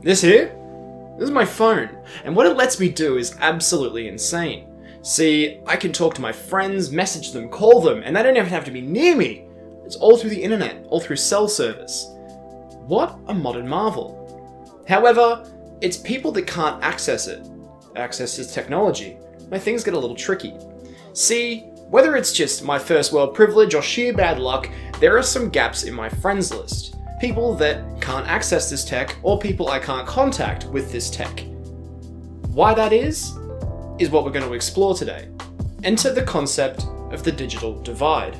This here? This is my phone, and what it lets me do is absolutely insane. See, I can talk to my friends, message them, call them, and they don't even have to be near me. It's all through the internet, all through cell service. What a modern marvel. However, it's people that can't access this technology, where things get a little tricky. See, whether it's just my first world privilege or sheer bad luck, there are some gaps in my friends list. People that can't access this tech, or people I can't contact with this tech. Why that is what we're going to explore today. Enter the concept of the digital divide.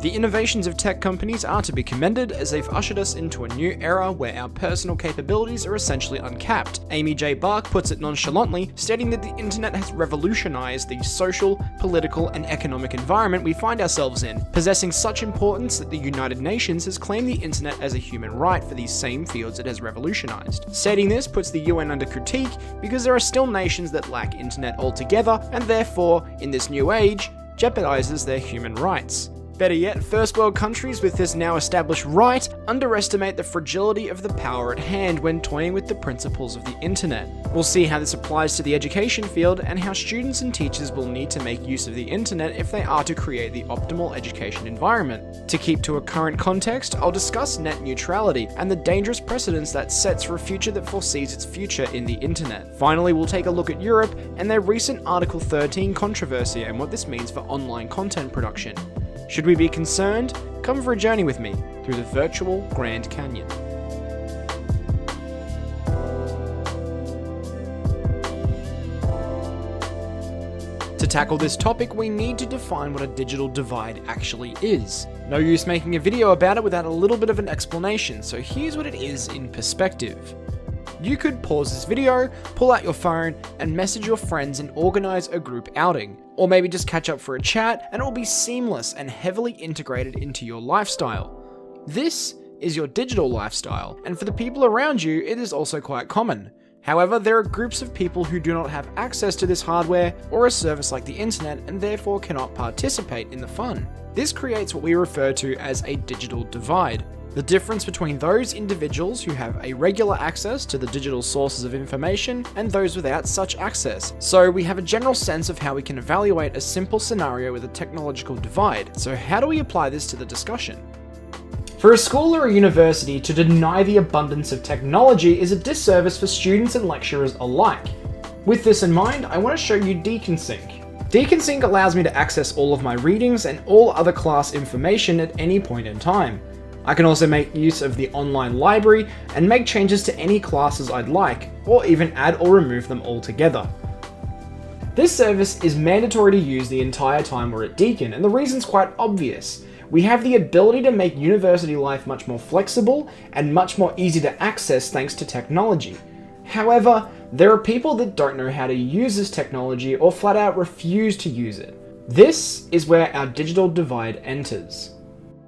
The innovations of tech companies are to be commended as they've ushered us into a new era where our personal capabilities are essentially uncapped. Amy J. Bach puts it nonchalantly, stating that the internet has revolutionized the social, political, and economic environment we find ourselves in, possessing such importance that the United Nations has claimed the internet as a human right for these same fields it has revolutionized. Stating this puts the UN under critique because there are still nations that lack internet altogether, and therefore, in this new age, jeopardizes their human rights. Better yet, first world countries with this now established right underestimate the fragility of the power at hand when toying with the principles of the internet. We'll see how this applies to the education field and how students and teachers will need to make use of the internet if they are to create the optimal education environment. To keep to a current context, I'll discuss net neutrality and the dangerous precedents that sets for a future that foresees its future in the internet. Finally, we'll take a look at Europe and their recent Article 13 controversy and what this means for online content production. Should we be concerned? Come for a journey with me through the virtual Grand Canyon. To tackle this topic, we need to define what a digital divide actually is. No use making a video about it without a little bit of an explanation, so here's what it is in perspective. You could pause this video, pull out your phone, and message your friends and organize a group outing. Or maybe just catch up for a chat, and it will be seamless and heavily integrated into your lifestyle. This is your digital lifestyle, and for the people around you, it is also quite common. However, there are groups of people who do not have access to this hardware or a service like the internet and therefore cannot participate in the fun. This creates what we refer to as a digital divide. The difference between those individuals who have a regular access to the digital sources of information and those without such access. So we have a general sense of how we can evaluate a simple scenario with a technological divide. So how do we apply this to the discussion? For a school or a university to deny the abundance of technology is a disservice for students and lecturers alike. With this in mind, I want to show you DeaconSync. DeaconSync allows me to access all of my readings and all other class information at any point in time. I can also make use of the online library and make changes to any classes I'd like, or even add or remove them altogether. This service is mandatory to use the entire time we're at Deakin, and the reason's quite obvious. We have the ability to make university life much more flexible and much more easy to access thanks to technology. However, there are people that don't know how to use this technology or flat out refuse to use it. This is where our digital divide enters.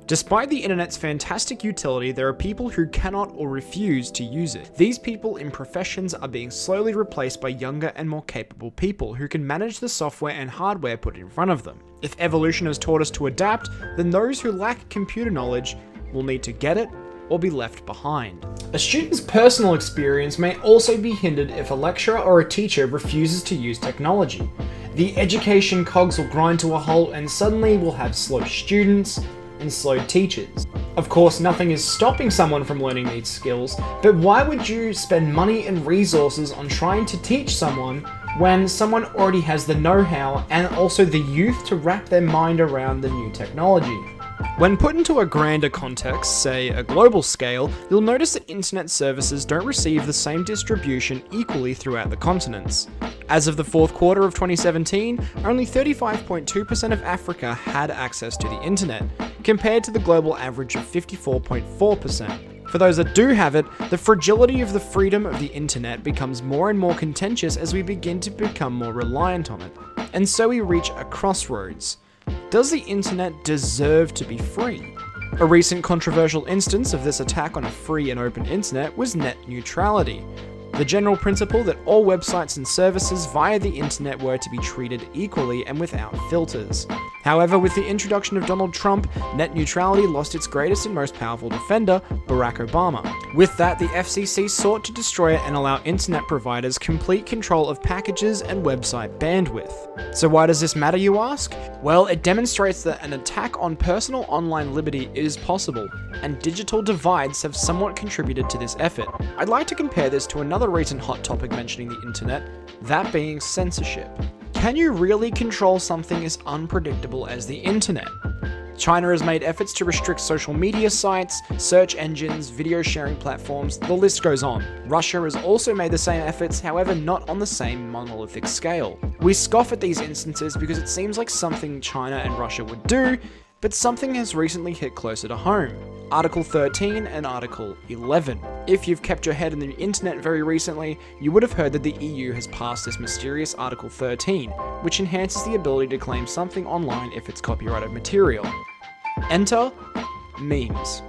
Despite the internet's fantastic utility, there are people who cannot or refuse to use it. These people in professions are being slowly replaced by younger and more capable people who can manage the software and hardware put in front of them. If evolution has taught us to adapt, then those who lack computer knowledge will need to get it or be left behind. A student's personal experience may also be hindered if a lecturer or a teacher refuses to use technology. The education cogs will grind to a halt and suddenly we'll have slow students and slow teachers. Of course, nothing is stopping someone from learning these skills, but why would you spend money and resources on trying to teach someone when someone already has the know-how and also the youth to wrap their mind around the new technology? When put into a grander context, say a global scale, you'll notice that internet services don't receive the same distribution equally throughout the continents. As of the fourth quarter of 2017, only 35.2% of Africa had access to the internet, compared to the global average of 54.4%. For those that do have it, the fragility of the freedom of the internet becomes more and more contentious as we begin to become more reliant on it. And so we reach a crossroads. Does the internet deserve to be free? A recent controversial instance of this attack on a free and open internet was net neutrality. The general principle that all websites and services via the internet were to be treated equally and without filters. However, with the introduction of Donald Trump, net neutrality lost its greatest and most powerful defender, Barack Obama. With that, the FCC sought to destroy it and allow internet providers complete control of packages and website bandwidth. So why does this matter, you ask? Well, it demonstrates that an attack on personal online liberty is possible, and digital divides have somewhat contributed to this effort. I'd like to compare this to another recent hot topic mentioning the internet, that being censorship. Can you really control something as unpredictable as the internet? China has made efforts to restrict social media sites, search engines, video sharing platforms, the list goes on. Russia has also made the same efforts, however not on the same monolithic scale. We scoff at these instances because it seems like something China and Russia would do, but something has recently hit closer to home. Article 13 and Article 11. If you've kept your head in the internet very recently, you would have heard that the EU has passed this mysterious Article 13, which enhances the ability to claim something online if it's copyrighted material. Enter memes.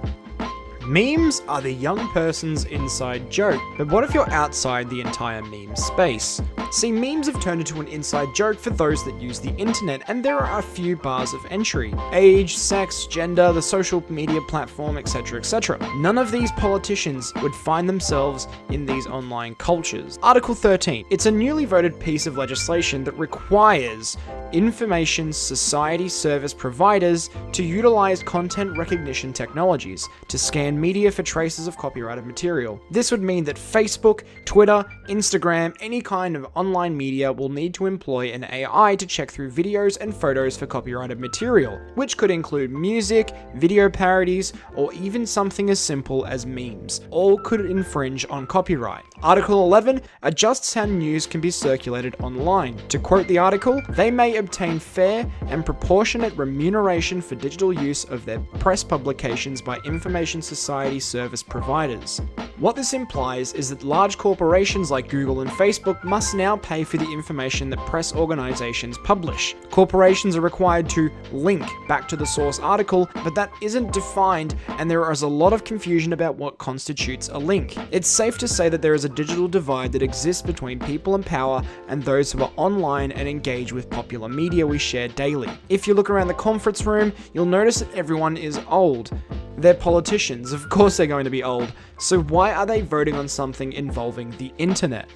Memes are the young person's inside joke, but what if you're outside the entire meme space? See, memes have turned into an inside joke for those that use the internet, and there are a few bars of entry. Age, sex, gender, the social media platform, etc, etc. None of these politicians would find themselves in these online cultures. Article 13. It's a newly voted piece of legislation that requires information society service providers to utilize content recognition technologies to scan media for traces of copyrighted material. This would mean that Facebook, Twitter, Instagram, any kind of online media will need to employ an AI to check through videos and photos for copyrighted material, which could include music, video parodies, or even something as simple as memes. All could infringe on copyright. Article 11 adjusts how news can be circulated online. To quote the article, they may obtain fair and proportionate remuneration for digital use of their press publications by information society service providers. What this implies is that large corporations like Google and Facebook must now pay for the information that press organizations publish. Corporations are required to link back to the source article, but that isn't defined, and there is a lot of confusion about what constitutes a link. It's safe to say that there is a digital divide that exists between people in power and those who are online and engage with popular media we share daily. If you look around the conference room, you'll notice that everyone is old. They're politicians, of course they're going to be old, so why are they voting on something involving the internet?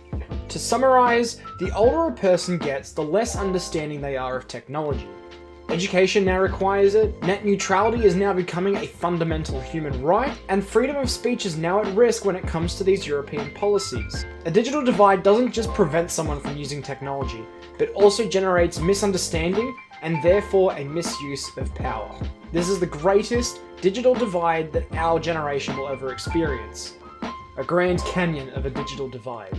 To summarize, the older a person gets, the less understanding they are of technology. Education now requires it, net neutrality is now becoming a fundamental human right, and freedom of speech is now at risk when it comes to these European policies. A digital divide doesn't just prevent someone from using technology, but also generates misunderstanding and therefore a misuse of power. This is the greatest digital divide that our generation will ever experience. A Grand Canyon of a digital divide.